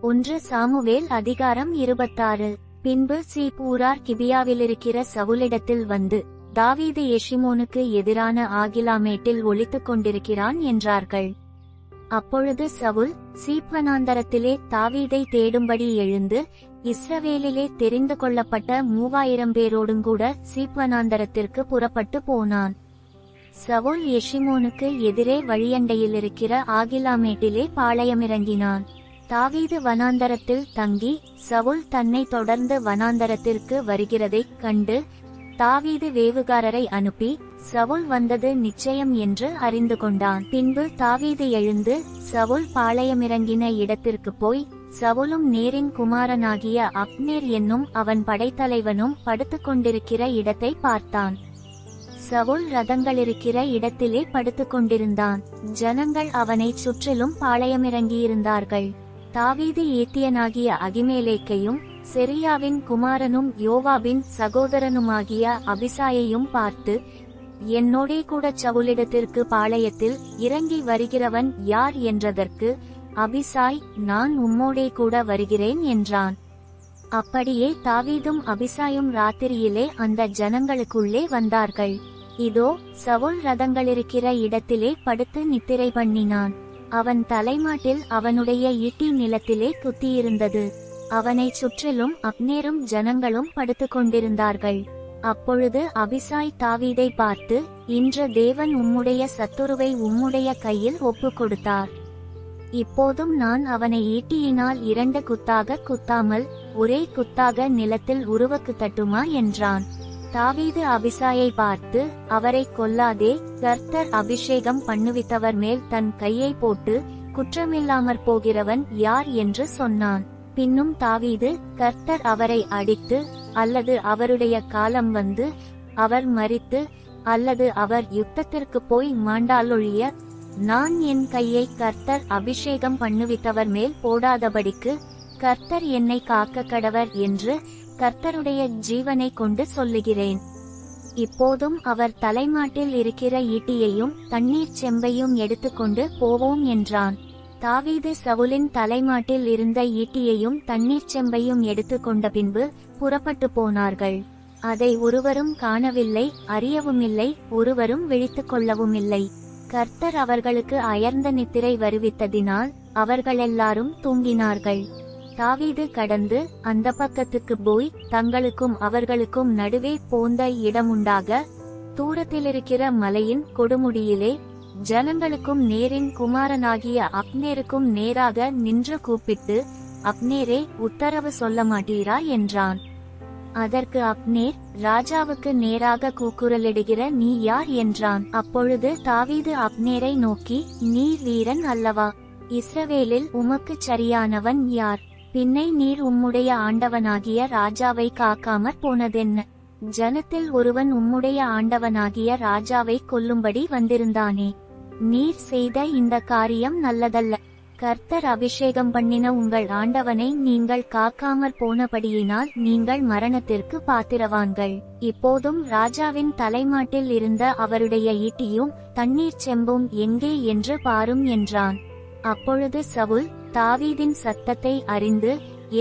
1 Samuel அதிகாரம் 26. பின்பு சீப்பூரார் கிபியாவிலிருக்கிற சவுலிடத்தில் வந்து, தாவீது எஷிமோனுக்கு எதிரான ஆகிலாமேட்டில் ஒளித்துக் கொண்டிருக்கிறான் என்றார்கள். அப்பொழுது சவுல் சீப் வனாந்தரத்திலே தாவீதை தேடும்படி எழுந்து, இஸ்ரவேலிலே தெரிந்து கொள்ளப்பட்ட 3000 பேரோடுங்கூட சீப் வனாந்தரத்திற்கு புறப்பட்டு போனான். சவுல் எஷிமோனுக்கு எதிரே வழியண்டையிலிருக்கிற ஆகிலாமேட்டிலே பாளையமிறங்கினான். தாவீது வனாந்தரத்தில் தங்கி, சவுல் தன்னை தொடர்ந்து வனாந்தரத்திற்கு வருகிறதைக் கண்டு, தாவீது வேவுகாரரை அனுப்பி, சவுல் வந்தது நிச்சயம் என்று அறிந்து கொண்டான். பின்பு தாவீது எழுந்து சவுல் பாளையமிறங்கின இடத்திற்கு போய், சவுலும் நேரின் குமாரனாகிய அப்னேர் என்னும் அவன் படைத்தலைவனும் படுத்துக்கொண்டிருக்கிற இடத்தை பார்த்தான். சவுல் ரதங்களிருக்கிற இடத்திலே படுத்துக்கொண்டிருந்தான். ஜனங்கள் அவனைச் சுற்றிலும் பாளையமிறங்கியிருந்தார்கள். தாவீது ஏத்தியனாகிய அகிமேலேக்கையும் செரியாவின் குமாரனும் யோவாபின் சகோதரனுமாகிய அபிசாயையும் பார்த்து, என்னோடே கூட சவுலிடத்திற்கு பாளையத்தில் இறங்கி வருகிறவன் யார் என்றதற்கு, அபிசாய், நான் உம்மோடே கூட வருகிறேன் என்றான். அப்படியே தாவீதும் அபிசாயும் ராத்திரியிலே அந்த ஜனங்களுக்குள்ளே வந்தார்கள். இதோ, சவுல் ரதங்களிருக்கிற இடத்திலே படுத்து நித்திரை பண்ணினான். அவன் தலைமாட்டில் அவனுடைய ஈட்டி நிலத்திலே குத்தியிருந்தது. அவனைச் சுற்றிலும் அப்னேரும் ஜனங்களும் படுத்துக் கொண்டிருந்தார்கள். அப்பொழுது அபிசாய் தாவீதை பார்த்து, இன்று தேவன் உம்முடைய சத்துருவை உம்முடைய கையில் ஒப்புக் கொடுத்தார். இப்போதும் நான் அவனை ஈட்டியினால் 2 குத்தாக குத்தாமல் ஒரே குத்தாக நிலத்தில் உருவக்கு தட்டுமா என்றான். தாவீது அபிசாயை பார்த்து, அவரை கொல்லாதே, கர்த்தர் அபிஷேகம் பண்ணுவித்தவர் மேல் தன் கையை போட்டு குற்றமில்லாமற் போகிறவன் யார் என்று சொன்னான். பின்னும் தாவீது, கர்த்தர் அவரை அடித்து, அல்லது அவருடைய காலம் வந்து அவர் மரித்து, அல்லது அவர் யுத்தத்திற்கு போய் மாண்டாலொழிய, நான் என் கையை கர்த்தர் அபிஷேகம் பண்ணுவித்தவர் மேல் போடாதபடிக்கு கர்த்தர் என்னை காக்க கடவர் என்று கர்த்தருடைய ஜீவனை கொண்டு சொல்லுகிறேன். இப்போதும் அவர் தலைமாட்டில் இருக்கிற ஈட்டியையும் தண்ணீர் செம்பையும் எடுத்துக்கொண்டு போவோம் என்றான். தாவீது சவுலின் தலைமாட்டில் இருந்த ஈட்டியையும் தண்ணீர் செம்பையும் எடுத்துக்கொண்ட பின்பு புறப்பட்டு போனார்கள். அதை ஒருவரும் காணவில்லை, அறியவுமில்லை, ஒருவரும் விழித்துக் கொள்ளவுமில்லை. கர்த்தர் அவர்களுக்கு அயர்ந்த நித்திரை வருவித்ததினால் அவர்களெல்லாரும் தூங்கினார்கள். தாவீது கடந்து அந்த பக்கத்துக்கு போய் தங்களுக்கும் அவர்களுக்கும் நடுவே போந்த இடமுண்டாக தூரத்திலிருக்கிற மலையின் கொடுமுடியிலே ஜனங்களுக்கும் நேரின் குமாரனாகிய அப்னேருக்கும் நேராக நின்று கூப்பிட்டு, அப்னேரே, உத்தரவு சொல்ல மாட்டீரா என்றான். அதற்கு அப்னேர், ராஜாவுக்கு நேராக கூக்குரலிடுகிற நீ யார் என்றான். அப்பொழுது தாவீது அப்னேரை நோக்கி, நீர் வீரன் அல்லவா? இஸ்ரவேலில் உமக்குச் சரியானவன் யார்? பின்னை நீர் உம்முடைய ஆண்டவனாகிய ராஜாவை காக்காமற் போனதென்ன? ஜனத்தில் ஒருவன் உம்முடைய ஆண்டவனாகிய ராஜாவை கொல்லும்படி வந்திருந்தானே. நீர் செய்த இந்த காரியம் நல்லதல்ல. கர்த்தர் அபிஷேகம் பண்ணின உங்கள் ஆண்டவனை நீங்கள் காக்காமற் போனபடியினால் நீங்கள் மரணத்திற்கு பாத்திரவான்கள். இப்போதும் ராஜாவின் தலைமாட்டில் இருந்த அவருடைய ஈட்டியும் தண்ணீர் செம்பும் எங்கே என்று பாரும் என்றான். அப்பொழுது சவுல் தாவீதின் சத்தத்தை அறிந்து,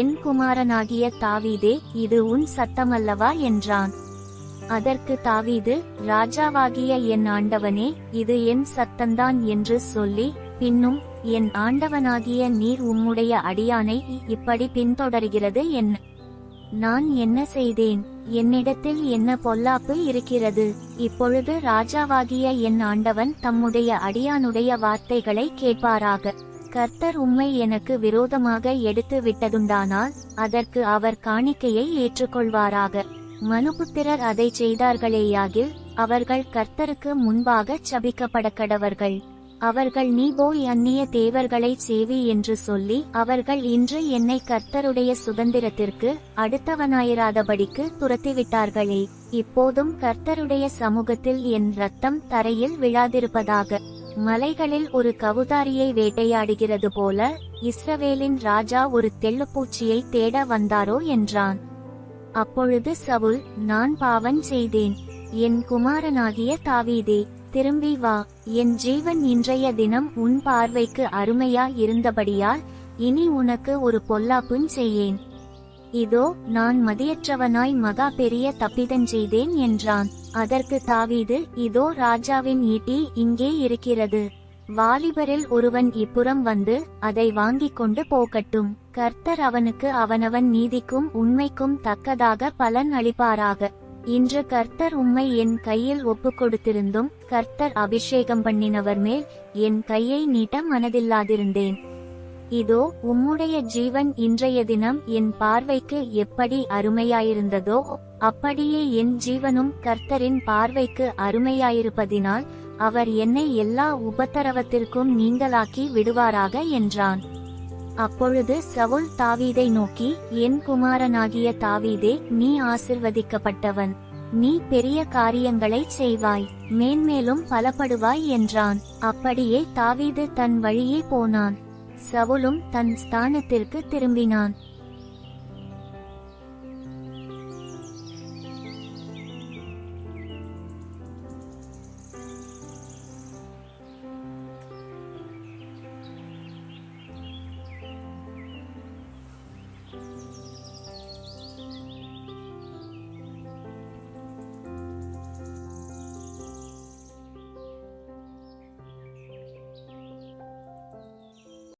என் குமாரனாகிய தாவீதே, இது உன் சத்தமல்லவா என்றான். அதற்கு தாவீது, ராஜாவாகிய என் ஆண்டவனே, இது என் சத்தந்தான் என்று சொல்லி, பின்னும், என் ஆண்டவனாகிய நீர் உம்முடைய அடியானை இப்படி பின்தொடர்கிறது என்ன? நான் என்ன செய்தேன்? என்னிடத்தில் என்ன பொல்லாப்பு இருக்கிறது? இப்பொழுது ராஜாவாகிய என் ஆண்டவன் தம்முடைய அடியானுடைய வார்த்தைகளை கேட்பாராக. கர்த்தர் உம்மை எனக்கு விரோதமாக எடுத்து விட்டதுண்டானால் அதற்கு அவர் காணிக்கையை ஏற்றுக்கொள்வாராக. மனுபுத்திரர் அதை செய்தார்களேயாகில் அவர்கள் கர்த்தருக்கு முன்பாக சபிக்கப்படக்கடவர்கள். அவர்கள் நீ போய் அந்நிய தேவர்களை சேவி என்று சொல்லி அவர்கள் இன்று என்னை கர்த்தருடைய சுதந்திரத்திற்கு அடுத்தவனாயிராதபடிக்கு துரத்திவிட்டார்களே. இப்போதும் கர்த்தருடைய சமூகத்தில் என் இரத்தம் தரையில் விழாதிருப்பதாக. மலைகளில் ஒரு கவுதாரியை வேட்டையாடுகிறது போல இஸ்ரவேலின் ராஜா ஒரு தெள்ளுப்பூச்சியை தேட வந்தாரோ என்றான். அப்பொழுது சவுல், நான் பாவம் செய்தேன். என் குமாரனாகிய தாவீதே, திரும்பி வா. என் ஜீவன் இன்றைய தினம் உன் பார்வைக்கு அருமையா இருந்தபடியால் இனி உனக்கு ஒரு பொல்லாப்புஞ் செய்யேன். இதோ நான் மதியற்றவனாய் மகா பெரிய தப்பிதஞ்செய்தேன் என்றான். அதற்கு தாவீது, இதோ ராஜாவின் ஈட்டி இங்கே இருக்கிறது. வாலிபரில் ஒருவன் இப்புறம் வந்து அதை வாங்கிக் கொண்டு போகட்டும். கர்த்தர் அவனுக்கு அவனவன் நீதிக்கும் உண்மைக்கும் தக்கதாக பலன் அளிப்பாராக. இன்று கர்த்தர் உம்மை என் கையில் ஒப்புக் கொடுத்திருந்தும் கர்த்தர் அபிஷேகம் பண்ணினவர் மேல் என் கையை நீட்ட மனதில்லாதிருந்தேன். இதோ உம்முடைய ஜீவன் இன்றைய தினம் என் பார்வைக்கு எப்படி அருமையாயிருந்ததோ அப்படியே என் ஜீவனும் கர்த்தரின் பார்வைக்கு அருமையாயிருப்பதினால் அவர் என்னை எல்லா உபத்திரவத்திற்கும் நீங்களாக்கி விடுவாராக என்றான். அப்பொழுது சவுல் தாவீதை நோக்கி, என் குமாரனாகிய தாவீதே, நீ ஆசிர்வதிக்கப்பட்டவன். நீ பெரிய காரியங்களை செய்வாய், மேன்மேலும் பலப்படுவாய் என்றான். அப்படியே தாவீது தன் வழியே போனான். சவுலும் தன் ஸ்தானத்திற்கு திரும்பினான்.